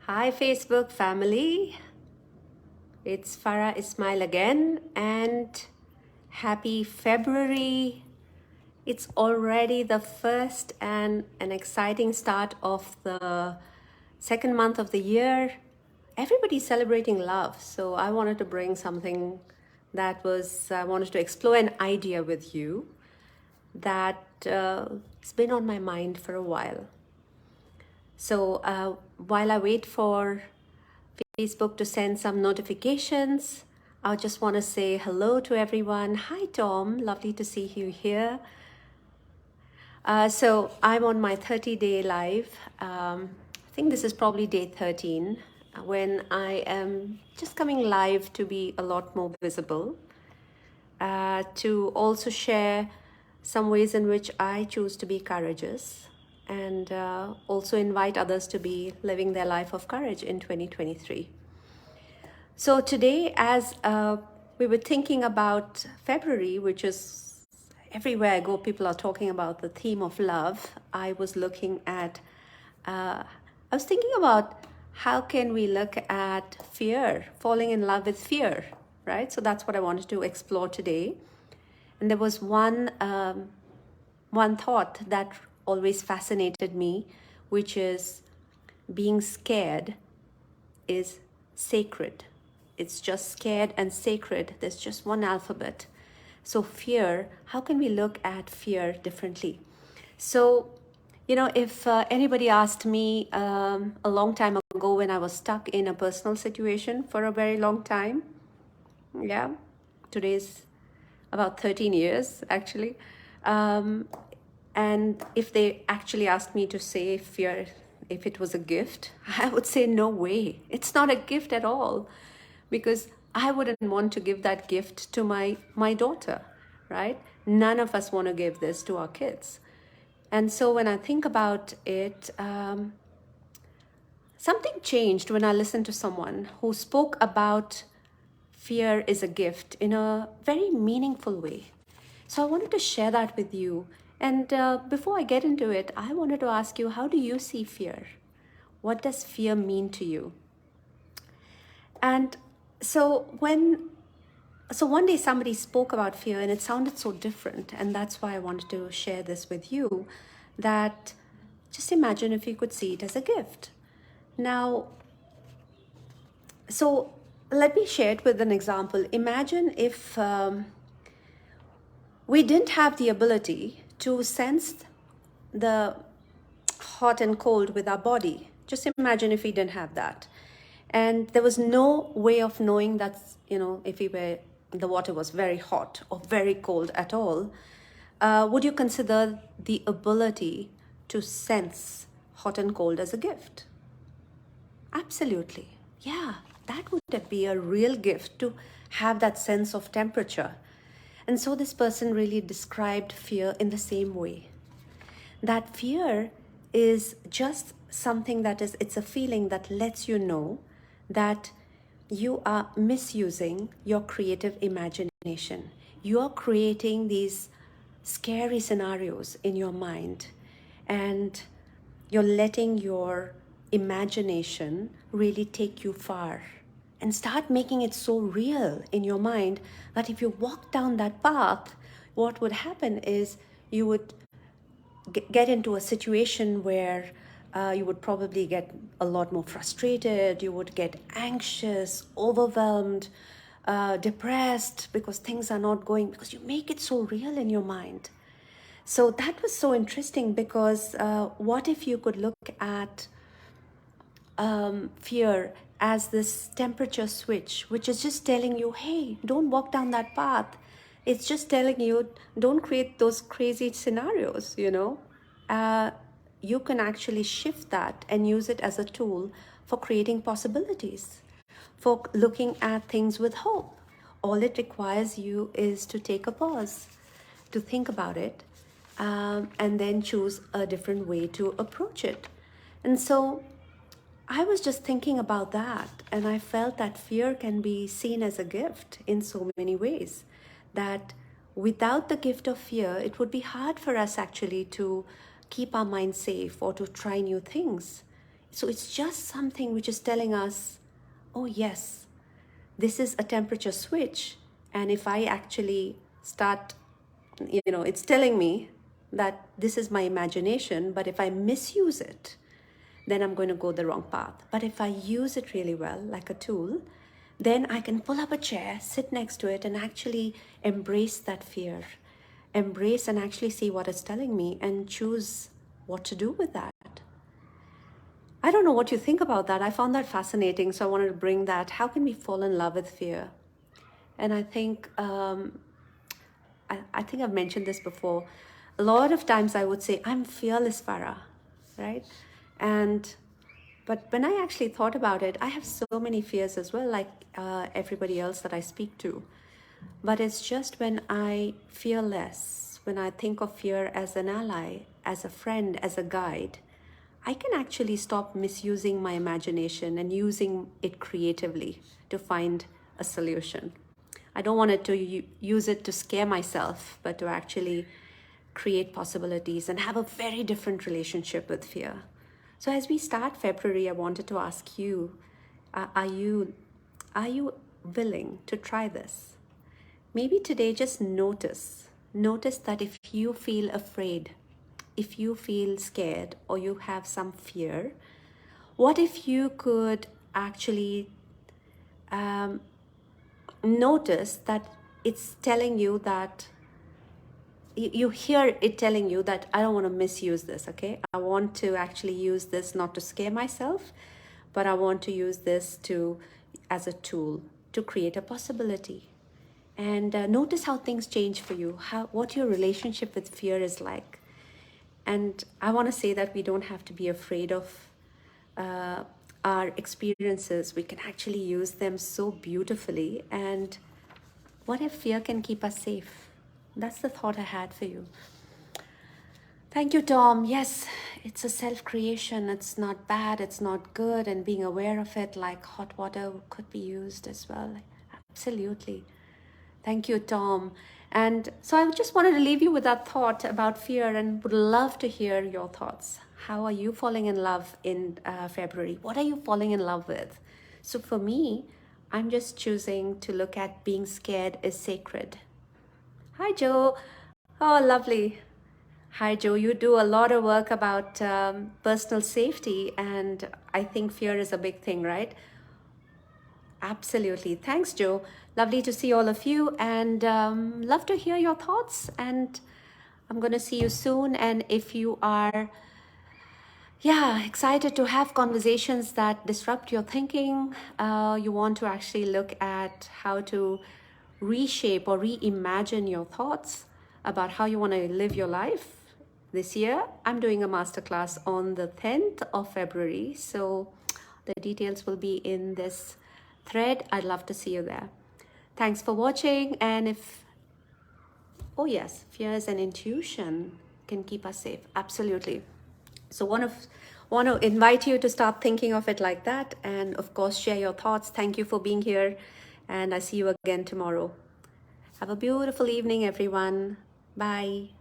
Hi, Facebook family. It's Farah Ismail again, and happy February. It's already the first and an exciting start of the second month of the year. Everybody's celebrating love, so I wanted to bring something I wanted to explore an idea with you that has been on my mind for a while. So while I wait for Facebook to send some notifications, I just want to say hello to everyone. Hi, Tom. Lovely to see you here. So I'm on my 30-day live. I think this is probably day 13 when I am just coming live to be a lot more visible, to also share some ways in which I choose to be courageous, and also invite others to be living their life of courage in 2023. So today, as we were thinking about February, which is everywhere I go, people are talking about the theme of love. I was thinking about how can we look at fear, falling in love with fear, right? So that's what I wanted to explore today. And there was one thought that always fascinated me, which is being scared is sacred. It's just scared and sacred. There's just one alphabet. So fear, how can we look at fear differently? So, if anybody asked me a long time ago when I was stuck in a personal situation for a very long time, yeah, today's about 13 years actually. And if they actually asked me to say fear, if it was a gift, I would say no way. It's not a gift at all, because I wouldn't want to give that gift to my daughter, right? None of us want to give this to our kids. And so when I think about it, something changed when I listened to someone who spoke about fear is a gift in a very meaningful way. So I wanted to share that with you. And before I get into it, I wanted to ask you, how do you see fear? What does fear mean to you? And so one day somebody spoke about fear and it sounded so different. And that's why I wanted to share this with you, that just imagine if you could see it as a gift. Now, so let me share it with an example. Imagine if we didn't have the ability to sense the hot and cold with our body. Just imagine if we didn't have that. And there was no way of knowing that, if the water was very hot or very cold at all. Would you consider the ability to sense hot and cold as a gift? Absolutely. Yeah, that would be a real gift, to have that sense of temperature. And so this person really described fear in the same way. That fear is just something it's a feeling that lets you know that you are misusing your creative imagination. You are creating these scary scenarios in your mind, and you're letting your imagination really take you far and start making it so real in your mind that if you walk down that path, what would happen is you would get into a situation where you would probably get a lot more frustrated, you would get anxious, overwhelmed, depressed, because things are not going, because you make it so real in your mind. So that was so interesting, because what if you could look at fear as this temperature switch, which is just telling you, hey, don't walk down that path. It's just telling you, don't create those crazy scenarios, you can actually shift that and use it as a tool for creating possibilities, for looking at things with hope. All it requires you is to take a pause, to think about it, and then choose a different way to approach it. And so I was just thinking about that, and I felt that fear can be seen as a gift in so many ways. That without the gift of fear, it would be hard for us actually to keep our mind safe or to try new things. So it's just something which is telling us, oh yes, this is a temperature switch. And if I actually start, it's telling me that this is my imagination, but if I misuse it, then I'm going to go the wrong path. But if I use it really well, like a tool, then I can pull up a chair, sit next to it, and actually embrace that fear. Embrace and actually see what it's telling me and choose what to do with that. I don't know what you think about that. I found that fascinating, so I wanted to bring that. How can we fall in love with fear? And I think I think I've mentioned this before. A lot of times I would say, I'm fearless, Farah, right? But when I actually thought about it, I have so many fears as well, like everybody else that I speak to. But it's just when I fear less, when I think of fear as an ally, as a friend, as a guide, I can actually stop misusing my imagination and using it creatively to find a solution. I don't want it to use it to scare myself, but to actually create possibilities and have a very different relationship with fear. So as we start February, I wanted to ask you, are you willing to try this? Maybe today just notice that if you feel afraid, if you feel scared, or you have some fear, what if you could actually notice that it's telling you that you hear it telling you that I don't want to misuse this, okay? I want to actually use this not to scare myself, but I want to use this as a tool to create a possibility. And notice how things change for you, what your relationship with fear is like. And I want to say that we don't have to be afraid of our experiences. We can actually use them so beautifully. And what if fear can keep us safe? That's the thought I had for you. Thank you, Tom. Yes, it's a self-creation. It's not bad. It's not good. And being aware of it, like hot water could be used as well. Absolutely. Thank you, Tom. And so I just wanted to leave you with that thought about fear and would love to hear your thoughts. How are you falling in love in February? What are you falling in love with? So for me, I'm just choosing to look at being scared is sacred. Hi, Joe. Oh, lovely. Hi, Joe. You do a lot of work about personal safety, and I think fear is a big thing, right? Absolutely. Thanks, Joe. Lovely to see all of you, and love to hear your thoughts. And I'm going to see you soon. And if you are, excited to have conversations that disrupt your thinking, you want to actually look at how to reshape or reimagine your thoughts about how you want to live your life this year, I'm doing a masterclass on the 10th of February. So the details will be in this thread. I'd love to see you there. Thanks for watching. And oh yes, fears and intuition can keep us safe. Absolutely. So want to invite you to start thinking of it like that. And of course, share your thoughts. Thank you for being here. And I see you again tomorrow. Have a beautiful evening, everyone. Bye.